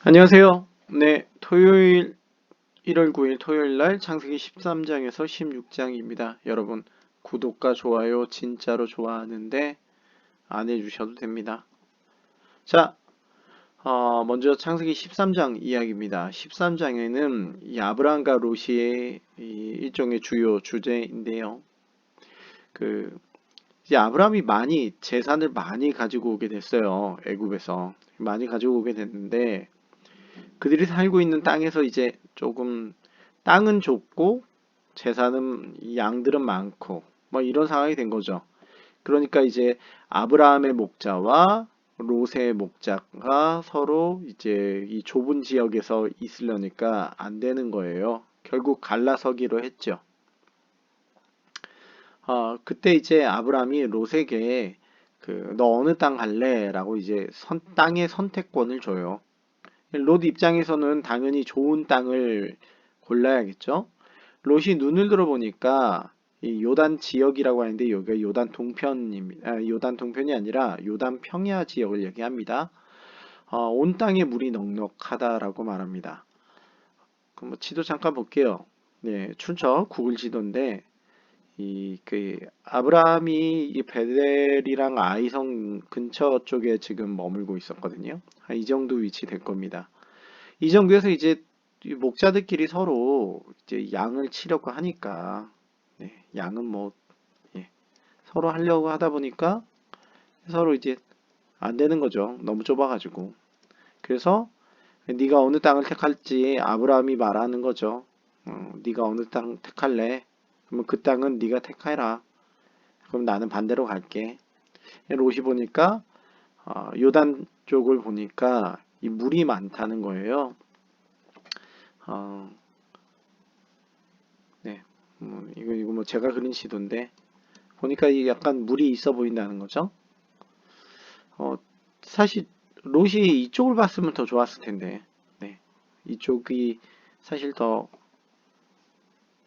안녕하세요. 네, 토요일 1월 9일 토요일 날 창세기 13장에서 16장입니다. 여러분, 구독과 좋아요 진짜로 좋아하는데 안 해주셔도 됩니다. 자, 먼저 창세기 13장 이야기입니다. 13장에는 이 아브라함과 롯의 이 일종의 주요 주제인데요. 이제 아브라함이 많이 재산을 많이 가지고 오게 됐어요. 애굽에서 많이 가지고 오게 됐는데 그들이 살고 있는 땅에서 이제 조금 땅은 좁고 재산은 양들은 많고 뭐 이런 상황이 된 거죠. 그러니까 이제 아브라함의 목자와 롯의 목자가 서로 이제 이 좁은 지역에서 있으려니까 안 되는 거예요. 결국 갈라서기로 했죠. 그때 이제 아브라함이 롯에게 너 어느 땅 갈래? 라고 이제 땅의 선택권을 줘요. 롯 입장에서는 당연히 좋은 땅을 골라야겠죠. 롯이 눈을 들어보니까 이 요단 지역이라고 하는데 여기가 요단 동편입니다. 요단 동편이 아니라 요단 평야 지역을 얘기합니다. 온 땅에 물이 넉넉하다라고 말합니다. 그럼 뭐 지도 잠깐 볼게요. 네, 춘천 구글 지도인데 아브라함이 이 베델이랑 아이성 근처 쪽에 지금 머물고 있었거든요. 이 정도 위치 될 겁니다. 이 정도에서 이제 이 목자들끼리 서로 이제 양을 치려고 하니까 네, 양은 뭐 예, 서로 하려고 하다 보니까 서로 이제 안 되는 거죠. 너무 좁아가지고. 그래서 네가 어느 땅을 택할지 아브라함이 말하는 거죠. 네가 어느 땅 택할래? 그러면 그 땅은 네가 택해라. 그럼 나는 반대로 갈게. 롯이 보니까 요단 쪽을 보니까 이 물이 많다는 거예요. 어, 네, 이거 뭐 제가 그린 시도인데 보니까 이게 약간 물이 있어 보인다는 거죠. 어, 사실 롯이 이쪽을 봤으면 더 좋았을 텐데, 네, 이쪽이 사실 더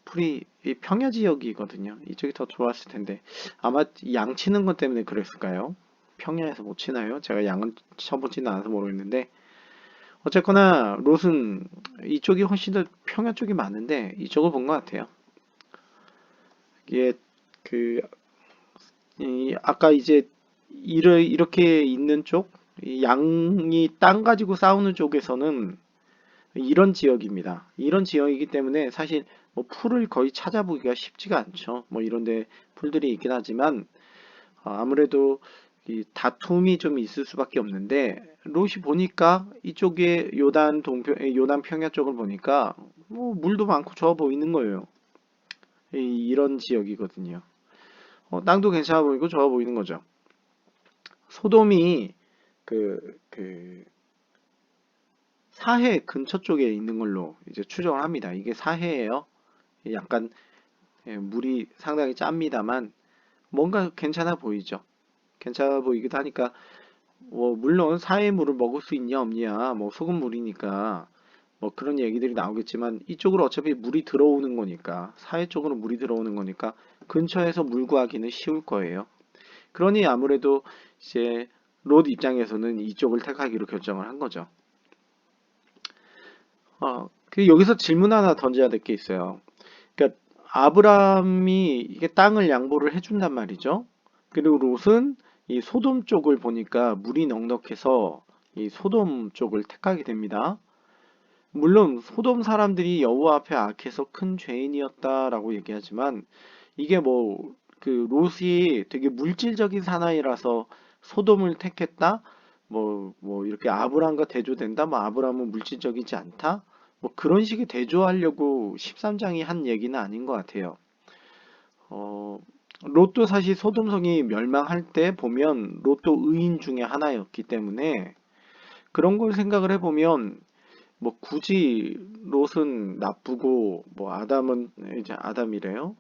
풀이 이 평야 지역이거든요. 이쪽이 더 좋았을 텐데 아마 양 치는 것 때문에 그랬을까요? 평야에서 못 치나요? 제가 양은 쳐보지는 않아서 모르겠는데 어쨌거나 롯은 이쪽이 훨씬 더 평야 쪽이 많은데 이쪽을 본 것 같아요. 이게 그 아까 이제 이렇게 있는 쪽, 이 양이 땅 가지고 싸우는 쪽에서는 이런 지역입니다. 이런 지역이기 때문에 사실 뭐 풀을 거의 찾아보기가 쉽지가 않죠. 뭐 이런데 풀들이 있긴 하지만 아무래도 이 다툼이 좀 있을 수밖에 없는데 롯이 보니까 이쪽에 요단 평야 쪽을 보니까 뭐 물도 많고 좋아 보이는 거예요. 이런 지역이거든요. 땅도 괜찮아 보이고 좋아 보이는 거죠. 소돔이 그 사해 근처 쪽에 있는 걸로 이제 추정을 합니다. 이게 사해예요. 약간 물이 상당히 짭니다만 뭔가 괜찮아 보이죠. 괜찮아 보이기도 하니까 뭐 물론 사해 물을 먹을 수 있냐 없냐 뭐 소금물이니까 뭐 그런 얘기들이 나오겠지만 이쪽으로 어차피 물이 들어오는 거니까 사해 쪽으로 물이 들어오는 거니까 근처에서 물 구하기는 쉬울 거예요. 그러니 아무래도 이제 롯 입장에서는 이쪽을 택하기로 결정을 한 거죠. 여기서 질문 하나 던져야 될 게 있어요. 그러니까 아브라함이 이게 땅을 양보를 해준단 말이죠. 그리고 롯은 이 소돔 쪽을 보니까 물이 넉넉해서 이 소돔 쪽을 택하게 됩니다. 물론 소돔 사람들이 여호와 앞에 악해서 큰 죄인이었다라고 얘기하지만 이게 뭐 롯이 되게 물질적인 사나이라서 소돔을 택했다? 뭐 이렇게 아브라함과 대조된다? 뭐 아브라함은 물질적이지 않다? 뭐 그런 식의 대조하려고 13장이 한 얘기는 아닌 것 같아요. 어, 롯도 사실 소돔성이 멸망할 때 보면 롯도 의인 중에 하나였기 때문에 그런 걸 생각을 해보면 뭐 굳이 롯은 나쁘고 뭐 아담은 이제 아담이래요.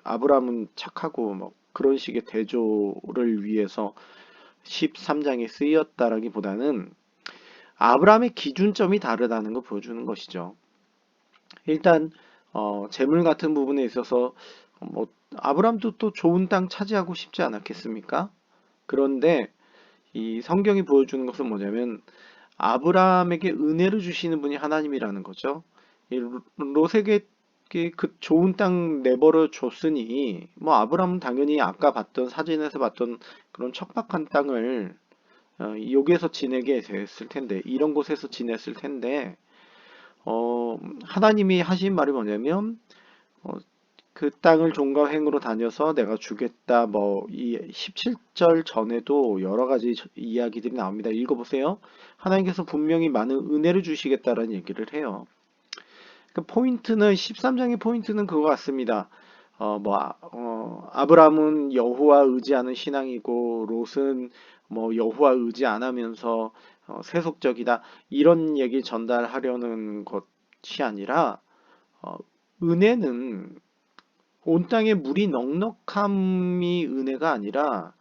아브라함은 착하고 뭐 그런 식의 대조를 위해서 13장에 쓰였다라기보다는 아브라함의 기준점이 다르다는 걸 보여주는 것이죠. 일단 재물 같은 부분에 있어서 뭐 아브라함도 또 좋은 땅 차지하고 싶지 않았겠습니까? 그런데 이 성경이 보여주는 것은 뭐냐면 아브라함에게 은혜를 주시는 분이 하나님이라는 거죠. 이 롯에게 그 좋은 땅 내버려 줬으니 뭐 아브라함은 당연히 아까 봤던 사진에서 봤던 그런 척박한 땅을 여기에서 지내게 됐을 텐데 이런 곳에서 지냈을 텐데 하나님이 하신 말이 뭐냐면 어, 그 땅을 종과 행으로 다녀서 내가 주겠다. 뭐 이 17절 전에도 여러 가지 이야기들이 나옵니다. 읽어보세요. 하나님께서 분명히 많은 은혜를 주시겠다라는 얘기를 해요. 그 포인트는 13장의 포인트는 그거 같습니다. 아브라함은 여호와 의지하는 신앙이고 롯은 뭐 여호와 의지 안 하면서 세속적이다. 이런 얘기 전달하려는 것이 아니라 어, 은혜는 온 땅에 물이 넉넉함이 은혜가 아니라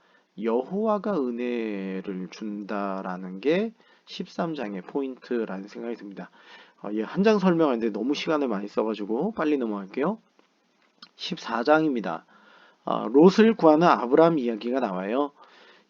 여호와가 은혜를 준다라는 게 13장의 포인트라는 생각이 듭니다. 한 장 설명하는데 너무 시간을 많이 써가지고 빨리 넘어갈게요. 14장입니다. 롯을 구하는 아브라함 이야기가 나와요.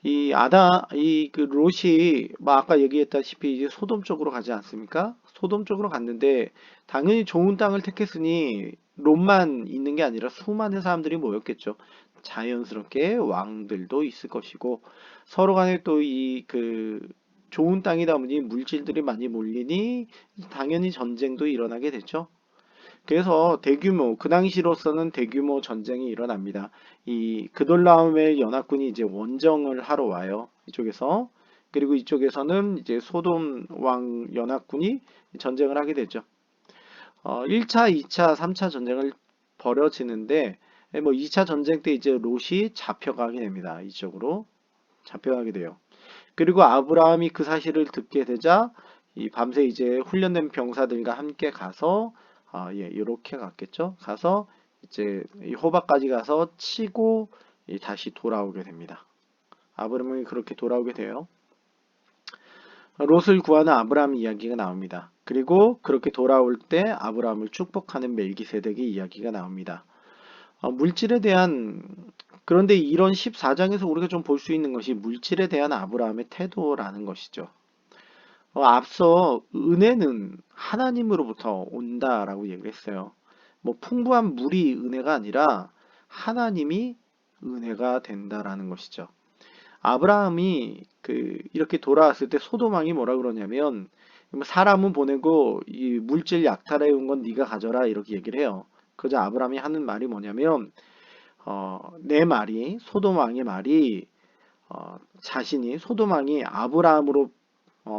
그 롯이 뭐 아까 얘기했다시피 이제 소돔 쪽으로 가지 않습니까? 소돔 쪽으로 갔는데 당연히 좋은 땅을 택했으니 롯만 있는 게 아니라 수많은 사람들이 모였겠죠. 자연스럽게 왕들도 있을 것이고 서로 간에 또 좋은 땅이다 보니 물질들이 많이 몰리니 당연히 전쟁도 일어나게 됐죠. 그래서 그 당시로서는 대규모 전쟁이 일어납니다. 이 그돌라움의 연합군이 이제 원정을 하러 와요. 이쪽에서. 그리고 이쪽에서는 이제 소돔 왕 연합군이 전쟁을 하게 되죠. 1차, 2차, 3차 전쟁을 벌어지는데, 뭐 2차 전쟁 때 이제 롯이 잡혀가게 됩니다. 이쪽으로 잡혀가게 돼요. 그리고 아브라함이 그 사실을 듣게 되자 이 밤새 이제 훈련된 병사들과 함께 가서 이렇게 갔겠죠. 가서 이제 이 호박까지 가서 치고 다시 돌아오게 됩니다. 아브라함이 그렇게 돌아오게 돼요. 롯을 구하는 아브라함 이야기가 나옵니다. 그리고 그렇게 돌아올 때 아브라함을 축복하는 멜기세덱의 이야기가 나옵니다. 물질에 대한 그런데 이런 14장에서 우리가 좀 볼 수 있는 것이 물질에 대한 아브라함의 태도라는 것이죠. 앞서 은혜는 하나님으로부터 온다라고 얘기를 했어요. 뭐 풍부한 물이 은혜가 아니라 하나님이 은혜가 된다라는 것이죠. 아브라함이 이렇게 돌아왔을 때 소돔 왕이 뭐라 그러냐면 사람은 보내고 이 물질 약탈해 온 건 네가 가져라 이렇게 얘기를 해요. 그저 아브라함이 하는 말이 뭐냐면 내 말이 소돔 왕의 말이 자신이 소돔 왕이 아브라함으로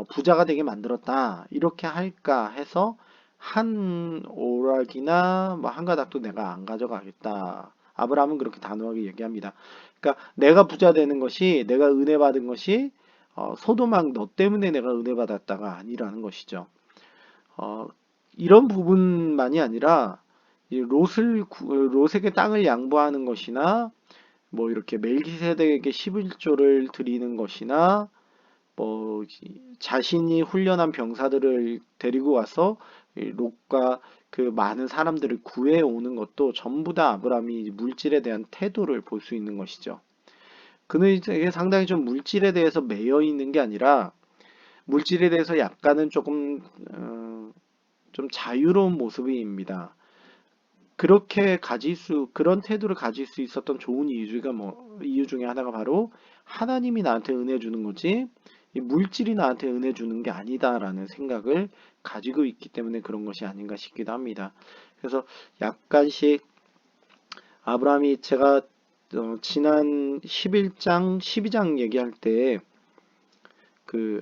부자가 되게 만들었다 이렇게 할까 해서 한 오락이나 뭐 한 가닥도 내가 안 가져가겠다. 아브라함은 그렇게 단호하게 얘기합니다. 그러니까 내가 부자 되는 것이 내가 은혜 받은 것이 소돔 왕 너 때문에 내가 은혜 받았다가 아니라는 것이죠. 어, 이런 부분만이 아니라 이 롯에게 땅을 양보하는 것이나 뭐 이렇게 멜기세덱에게 11조를 드리는 것이나 뭐 자신이 훈련한 병사들을 데리고 와서 롯과 그 많은 사람들을 구해 오는 것도 전부 다 아브라함이 물질에 대한 태도를 볼 수 있는 것이죠. 그는 이게 상당히 좀 물질에 대해서 매여 있는 게 아니라 물질에 대해서 약간은 조금 좀 자유로운 모습입니다. 그런 태도를 가질 수 있었던 좋은 이유 중에 하나가 바로 하나님이 나한테 은혜 주는 거지, 이 물질이 나한테 은혜 주는 게 아니다라는 생각을 가지고 있기 때문에 그런 것이 아닌가 싶기도 합니다. 그래서 약간씩 아브라함이 제가 지난 11장, 12장 얘기할 때 그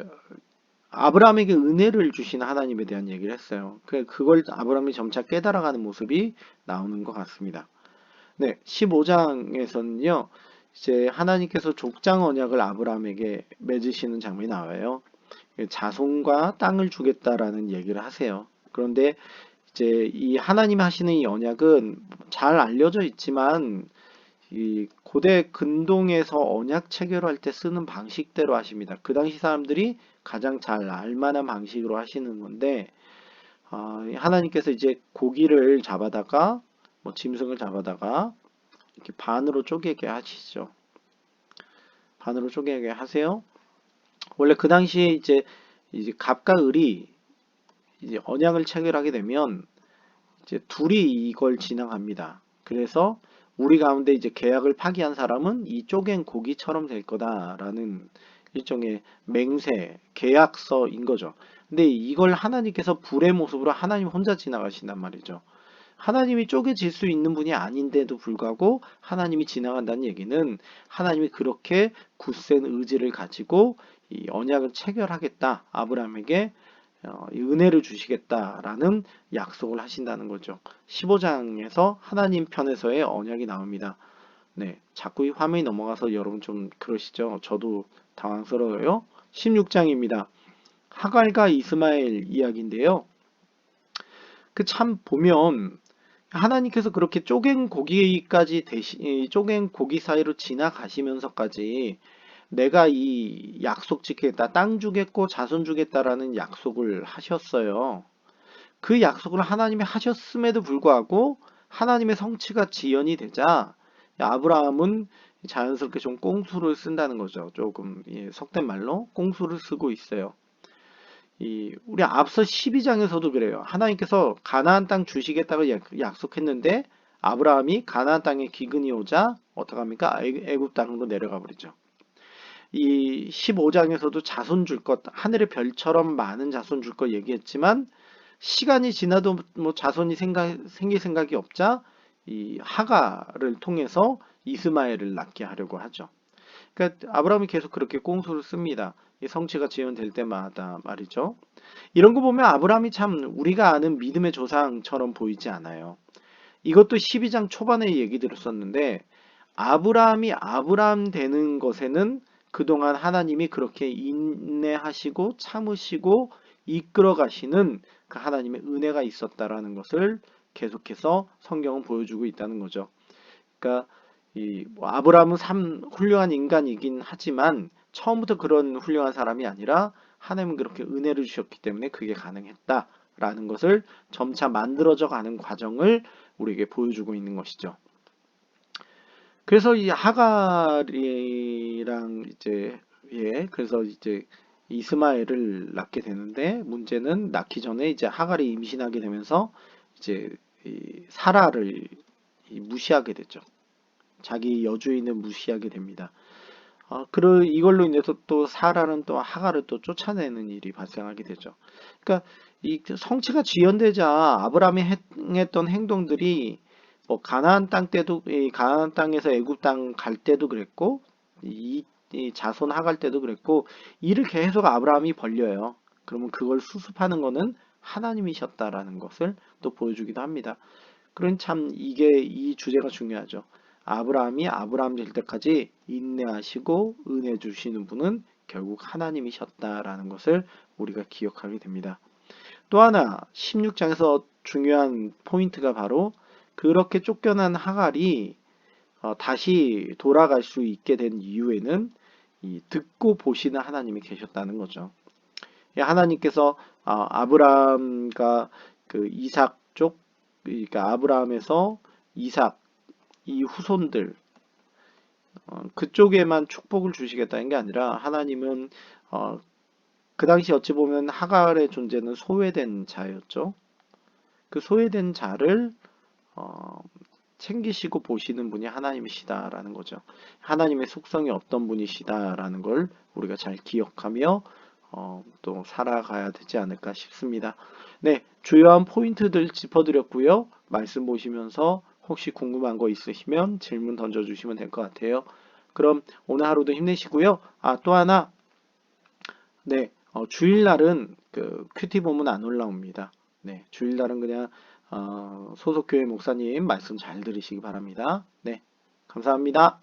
아브라함에게 은혜를 주신 하나님에 대한 얘기를 했어요. 그걸 아브라함이 점차 깨달아가는 모습이 나오는 것 같습니다. 네, 15장에서는요, 이제 하나님께서 족장 언약을 아브라함에게 맺으시는 장면이 나와요. 자손과 땅을 주겠다라는 얘기를 하세요. 그런데 이제 이 하나님 하시는 이 언약은 잘 알려져 있지만 이 고대 근동에서 언약 체결할 때 쓰는 방식대로 하십니다. 그 당시 사람들이 가장 잘 알만한 방식으로 하시는 건데 하나님께서 이제 고기를 잡아다가 뭐 짐승을 잡아다가 이렇게 반으로 쪼개게 하시죠. 반으로 쪼개게 하세요. 원래 그 당시에 이제 이제 갑과 을이 이제 언약을 체결하게 되면 이제 둘이 이걸 진행합니다. 그래서 우리 가운데 이제 계약을 파기한 사람은 이 쪼갠 고기처럼 될 거다라는 일종의 맹세, 계약서인 거죠. 근데 이걸 하나님께서 불의 모습으로 하나님 혼자 지나가신단 말이죠. 하나님이 쪼개질 수 있는 분이 아닌데도 불구하고 하나님이 지나간다는 얘기는 하나님이 그렇게 굳센 의지를 가지고 이 언약을 체결하겠다. 아브라함에게 은혜를 주시겠다라는 약속을 하신다는 거죠. 15장에서 하나님 편에서의 언약이 나옵니다. 네, 자꾸 이 화면이 넘어가서 여러분 좀 그러시죠? 저도 당황스러워요. 16장입니다. 하갈과 이스마엘 이야기인데요. 그 참 보면 하나님께서 그렇게 쪼갠 고기까지 쪼갠 고기 사이로 지나가시면서까지 내가 이 약속 지키겠다, 땅 주겠고 자손 주겠다라는 약속을 하셨어요. 그 약속을 하나님이 하셨음에도 불구하고 하나님의 성취가 지연이 되자 아브라함은 자연스럽게 좀 꽁수를 쓴다는 거죠. 조금 속된 말로 꽁수를 쓰고 있어요. 우리 앞서 12장에서도 그래요. 하나님께서 가나안 땅 주시겠다고 약속했는데 아브라함이 가나안 땅에 기근이 오자 어떡합니까? 애굽 땅으로 내려가 버리죠. 이 15장에서도 자손 줄 것, 하늘의 별처럼 많은 자손 줄 것 얘기했지만 시간이 지나도 뭐 자손이 생길 생각이 없자 이 하가를 통해서 이스마엘을 낳게 하려고 하죠. 그러니까 아브라함이 계속 그렇게 꽁수를 씁니다. 이 성취가 지연될 때마다 말이죠. 이런 거 보면 아브라함이 참 우리가 아는 믿음의 조상처럼 보이지 않아요. 이것도 12장 초반에 얘기 들었었는데 아브라함이 아브라함 되는 것에는 그동안 하나님이 그렇게 인내하시고 참으시고 이끌어 가시는 그 하나님의 은혜가 있었다라는 것을 계속해서 성경은 보여주고 있다는 거죠. 그러니까 뭐 아브라함은 참 훌륭한 인간이긴 하지만 처음부터 그런 훌륭한 사람이 아니라 하나님은 그렇게 은혜를 주셨기 때문에 그게 가능했다라는 것을 점차 만들어져 가는 과정을 우리에게 보여주고 있는 것이죠. 그래서 이 하갈이랑 그래서 이제 이스마엘을 낳게 되는데 문제는 낳기 전에 이제 하갈이 임신하게 되면서 이제 이 사라를 무시하게 되죠. 자기 여주인을 무시하게 됩니다. 이걸로 인해서 또 사라는 또 하갈을 또 쫓아내는 일이 발생하게 되죠. 그러니까 이 성취가 지연되자 아브라함이 행했던 행동들이 뭐 가나안 땅 때도 이 가나안 땅에서 애굽 땅 갈 때도 그랬고 이 자손 하갈 때도 그랬고 이를 계속 아브라함이 벌려요. 그러면 그걸 수습하는 거는 하나님이셨다라는 것을 또 보여주기도 합니다. 그런 참 이 주제가 중요하죠. 아브라함이 아브라함 될 때까지 인내하시고 은혜 주시는 분은 결국 하나님이셨다라는 것을 우리가 기억하게 됩니다. 또 하나 16장에서 중요한 포인트가 바로 그렇게 쫓겨난 하갈이 다시 돌아갈 수 있게 된 이유에는 이 듣고 보시는 하나님이 계셨다는 거죠. 하나님께서 아브라함과 그 이삭 쪽, 그러니까 아브라함에서 이삭 이 후손들 그쪽에만 축복을 주시겠다는 게 아니라 하나님은 그 당시 어찌 보면 하갈의 존재는 소외된 자였죠. 그 소외된 자를 챙기시고 보시는 분이 하나님이시다라는 거죠. 하나님의 속성이 어떤 분이시다라는 걸 우리가 잘 기억하며 또 살아가야 되지 않을까 싶습니다. 네, 주요한 포인트들 짚어드렸고요. 말씀 보시면서 혹시 궁금한 거 있으시면 질문 던져주시면 될 것 같아요. 그럼 오늘 하루도 힘내시고요. 또 하나, 네, 주일날은 그 큐티 보면 안 올라옵니다. 네, 주일날은 그냥 소속교회 목사님 말씀 잘 들으시기 바랍니다. 네, 감사합니다.